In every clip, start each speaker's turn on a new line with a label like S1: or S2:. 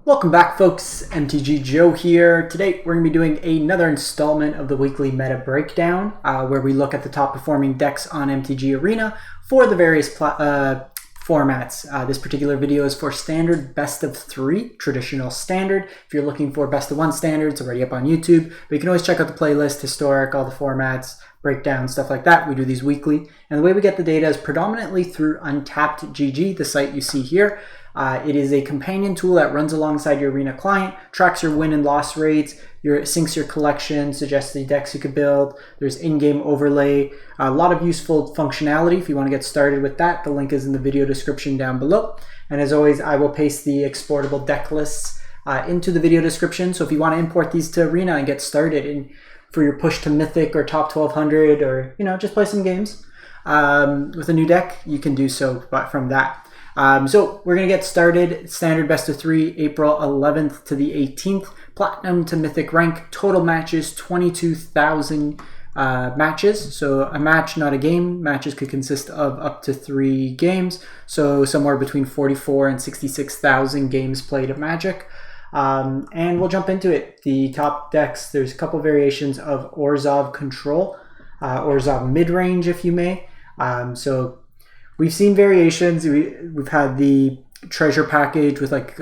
S1: Welcome back, folks. MTG Joe here. Today we're going to be doing another installment of the weekly meta breakdown where we look at the top performing decks on MTG Arena for the various formats. This particular video is for standard best of 3, traditional standard. If you're looking for best of 1 standard, it's already up on YouTube, but you can always check out the playlist, historic, all the formats, breakdown, stuff like that. We do these weekly, and the way we get the data is predominantly through Untapped GG, the site you see here. It is a companion tool that runs alongside your Arena client, tracks your win and loss rates, syncs your collection, suggests the decks you could build. There's in-game overlay, a lot of useful functionality. If you want to get started with that, the link is in the video description down below. And as always, I will paste the exportable deck lists into the video description. So if you want to import these to Arena and get started for your push to Mythic or top 1200, or just play some games with a new deck, you can do so from that. So we're going to get started. Standard best of 3, April 11th to the 18th. Platinum to Mythic rank. Total matches, 22,000 matches. So a match, not a game. Matches could consist of up to 3 games. So somewhere between 44 and 66,000 games played of Magic. And we'll jump into it. The top decks, there's a couple variations of Orzhov Control. Orzhov mid-range, if you may. So we've seen variations. We've had the treasure package with like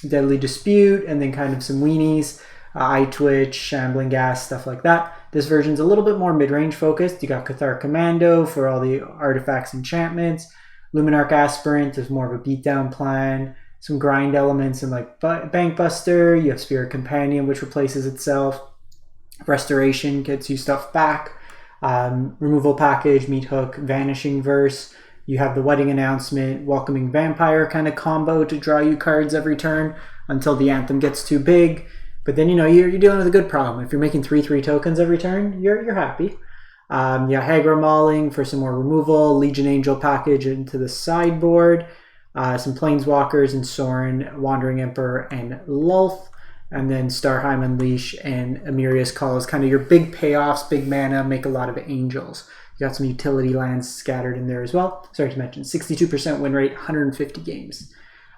S1: Deadly Dispute and then kind of some weenies, Eye Twitch, Shambling Gas, stuff like that. This version's a little bit more mid-range focused. You got Cathar Commando for all the artifacts, enchantments. Luminarch Aspirant is more of a beatdown plan. Some grind elements and like Bankbuster. You have Spirit Companion, which replaces itself. Restoration gets you stuff back. Removal package, Meathook, Vanishing Verse. You have the Wedding Announcement, Welcoming Vampire kind of combo to draw you cards every turn until the Anthem gets too big. But then you're dealing with a good problem. If you're making 3/3 tokens every turn, you're happy. Hagra Mauling for some more removal, Legion Angel package into the sideboard, some Planeswalkers and Sorin, Wandering Emperor, and Lolth. And then Starnheim Unleashed and Emeria's Call is kind of your big payoffs, big mana, make a lot of angels. You got some utility lands scattered in there as well. Sorry to mention, 62% win rate, 150 games.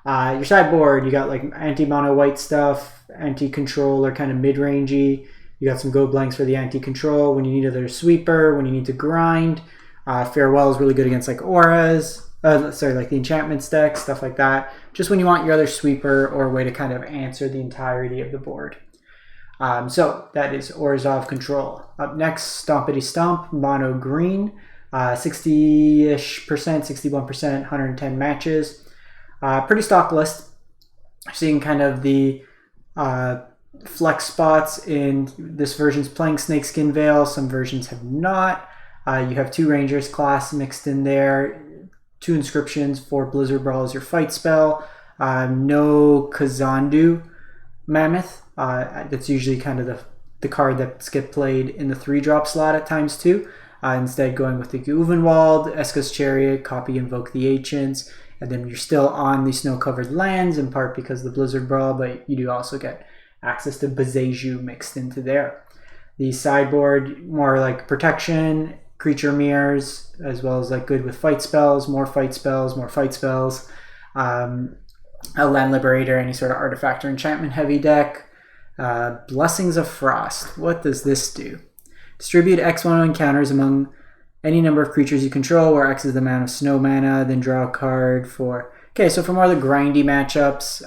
S1: Your sideboard, you got like anti-mono white stuff, anti-control or kind of mid-rangey. You got some go blanks for the anti-control when you need another sweeper, when you need to grind. Farewell is really good against like auras. Like the enchantments deck, stuff like that. Just when you want your other sweeper or a way to kind of answer the entirety of the board. So that is Orzhov Control. Up next, Stompity Stump, mono green, 60-ish percent, 61%, 110 matches. Pretty stock list. Seeing kind of the flex spots in this version's playing Snakeskin Veil. Some versions have not. You have 2 Rangers class mixed in there. 2 inscriptions for Blizzard Brawl as your fight spell. No Kazandu Mammoth. That's usually kind of the card that gets played in the 3-drop slot at times too. Instead going with the Uvenwald, Eska's Chariot, copy Invoke the Ancients, and then you're still on the snow-covered lands in part because of the Blizzard Brawl, but you do also get access to Bazeju mixed into there. The sideboard, more like protection, creature mirrors, as well as like good with fight spells, more fight spells, a land liberator, any sort of artifact or enchantment heavy deck. Blessings of Frost. What does this do? Distribute X1 encounters among any number of creatures you control, where X is the amount of snow mana, then draw a card for... Okay, so for more of the grindy matchups,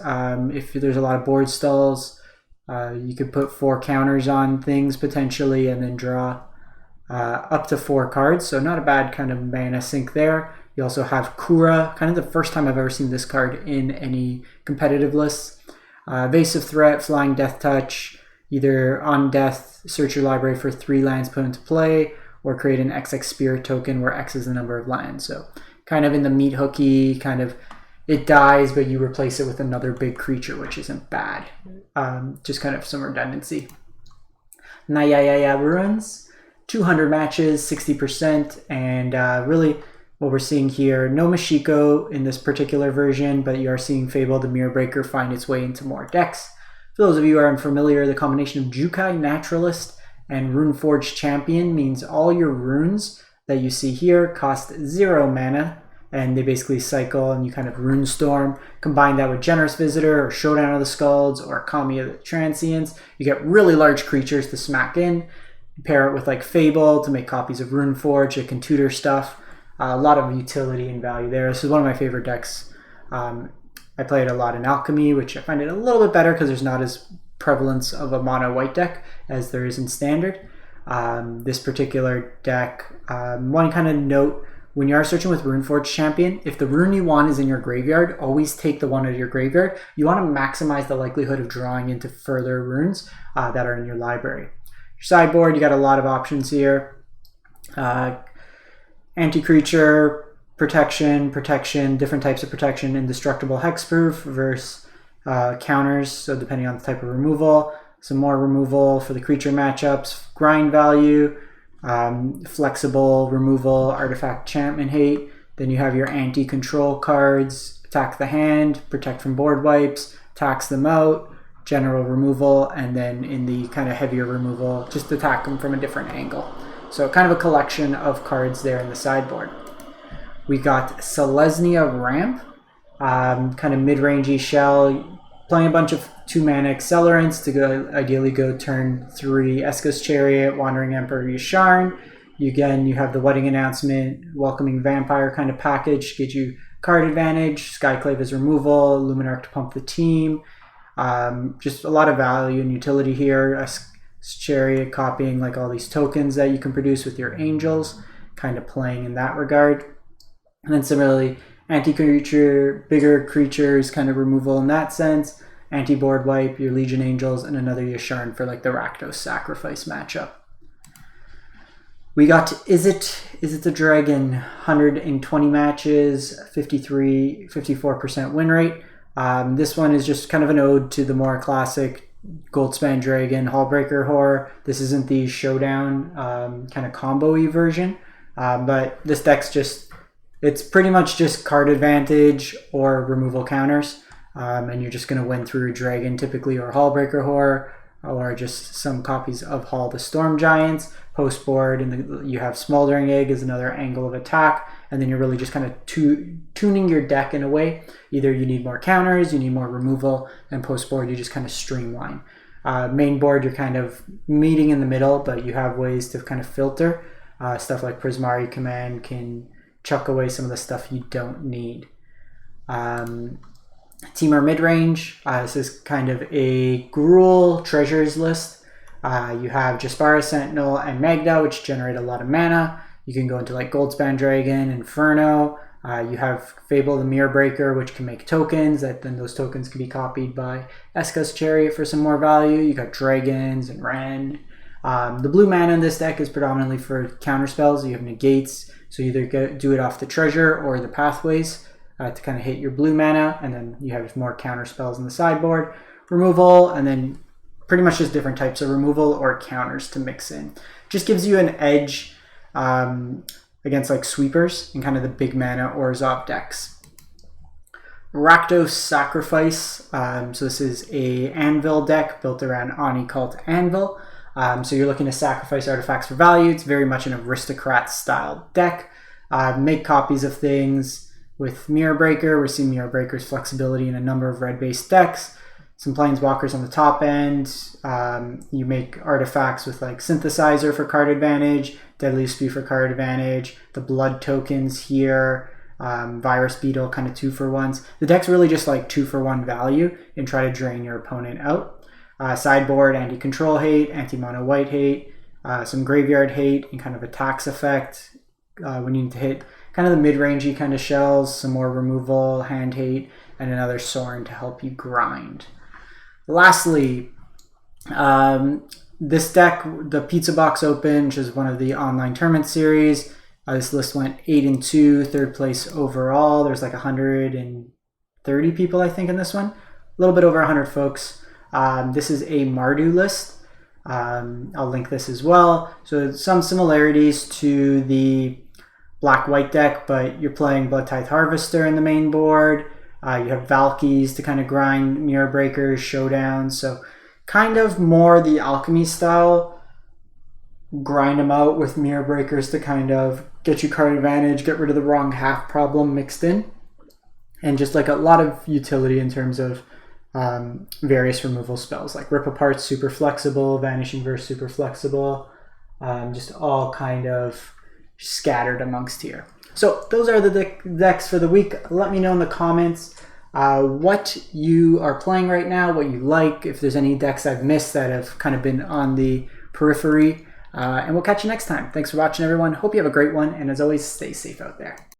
S1: if there's a lot of board stalls, you could put 4 counters on things potentially and then draw up to 4 cards, so not a bad kind of mana sink there. You also have Kura, kind of the first time I've ever seen this card in any competitive lists. Evasive Threat, Flying Death Touch, either on death, search your library for 3 lands put into play, or create an XX Spirit token where X is the number of lands. So kind of in the Meathooky, kind of it dies, but you replace it with another big creature, which isn't bad. Just kind of some redundancy. Nayayaya Ruins. 200 matches, 60%, and really what we're seeing here, no Mashiko in this particular version, but you are seeing Fable the Mirror Breaker find its way into more decks. For those of you who are unfamiliar, the combination of Jukai Naturalist and Runeforged Champion means all your runes that you see here cost 0 mana and they basically cycle, and you kind of Runestorm. Combine that with Generous Visitor or Showdown of the Skalds or Kami of the Transients. You get really large creatures to smack in. You pair it with like Fable to make copies of Runeforge. It can tutor stuff. A lot of utility and value there. This is one of my favorite decks. I play it a lot in Alchemy, which I find it a little bit better because there's not as prevalence of a mono white deck as there is in Standard. This particular deck, one kind of note, when you are searching with Runeforge Champion, if the rune you want is in your graveyard, always take the one out of your graveyard. You want to maximize the likelihood of drawing into further runes that are in your library. Your sideboard, you got a lot of options here. Anti-creature, protection, different types of protection, indestructible hexproof versus counters, so depending on the type of removal. Some more removal for the creature matchups, grind value, flexible removal, artifact enchantment hate. Then you have your anti-control cards, attack the hand, protect from board wipes, tax them out, general removal, and then in the kind of heavier removal, just attack them from a different angle. So kind of a collection of cards there in the sideboard. We got Selesnya Ramp, kind of mid-rangey shell, playing a bunch of 2-mana accelerants to ideally go turn 3 Eska's Chariot, Wandering Emperor Yasharn. You have the Wedding Announcement, Welcoming Vampire kind of package, get you card advantage, Skyclave as removal, Luminarch to pump the team. Just a lot of value and utility here. Eska's Chariot copying like all these tokens that you can produce with your angels, kind of playing in that regard. And then similarly, anti-creature, bigger creatures, kind of removal in that sense. Anti-board wipe, your Legion Angels, and another Yasharn for like the Rakto Sacrifice matchup. We got Is It the Dragon? 120 matches, 54% win rate. This one is just kind of an ode to the more classic Goldspan Dragon Hallbreaker horror. This isn't the Showdown kind of combo-y version, but this deck's it's pretty much just card advantage or removal counters, and you're just going to win through Dragon typically, or Hallbreaker Horror, or just some copies of Hall the Storm Giants. Post board, and you have Smoldering Egg as another angle of attack, and then you're really just kind of tuning your deck in a way. Either you need more counters, you need more removal, and post board you just kind of streamline. Main board you're kind of meeting in the middle, but you have ways to kind of filter. Stuff like Prismari Command can chuck away some of the stuff you don't need. Temur midrange. This is kind of a Gruul treasures list. You have Jaspara Sentinel and Magda, which generate a lot of mana. You can go into like Goldspan Dragon, Inferno. You have Fable the Mirror Breaker, which can make tokens, that then those tokens can be copied by Eska's Chariot for some more value. You got Dragons and Ren. The blue mana in this deck is predominantly for counter spells. You have negates, so you either do it off the treasure or the pathways to kind of hit your blue mana, and then you have more counter spells in the sideboard. Removal, and then pretty much just different types of removal or counters to mix in. Just gives you an edge against like sweepers and kind of the big mana Orzhov decks. Rakto Sacrifice. So this is a Anvil deck built around Ani Cult Anvil. So you're looking to sacrifice artifacts for value. It's very much an aristocrat style deck. Make copies of things with Mirror Breaker. We're seeing Mirror Breaker's flexibility in a number of red-based decks. Some Planeswalkers on the top end. You make artifacts with like Synthesizer for card advantage, Deadly Spew for card advantage, the Blood tokens here, Virus Beetle, kind of 2-for-1s. The deck's really just like 2-for-1 value and try to drain your opponent out. Sideboard, anti-control hate, anti-mono white hate, some graveyard hate, and kind of a tax effect when you need to hit kind of the mid-rangey kind of shells, some more removal, hand hate, and another Sorin to help you grind. Lastly, this deck, the Pizza Box Open, which is one of the online tournament series. This list went 8-2, third place overall. There's like 130 people, I think, in this one. A little bit over 100 folks. This is a Mardu list. I'll link this as well. So some similarities to the black-white deck, but you're playing Blood Tithe Harvester in the main board. You have Valkyries to kind of grind Mirror Breakers, Showdowns. So kind of more the Alchemy style. Grind them out with Mirror Breakers to kind of get you card advantage, get rid of the wrong half problem mixed in, and just like a lot of utility in terms of various removal spells, like Rip Apart super flexible, Vanishing Verse super flexible, just all kind of scattered amongst here. So those are the decks for the week. Let me know in the comments what you are playing right now, what you like, if there's any decks I've missed that have kind of been on the periphery. And we'll catch you next time. Thanks for watching, everyone. Hope you have a great one. And as always, stay safe out there.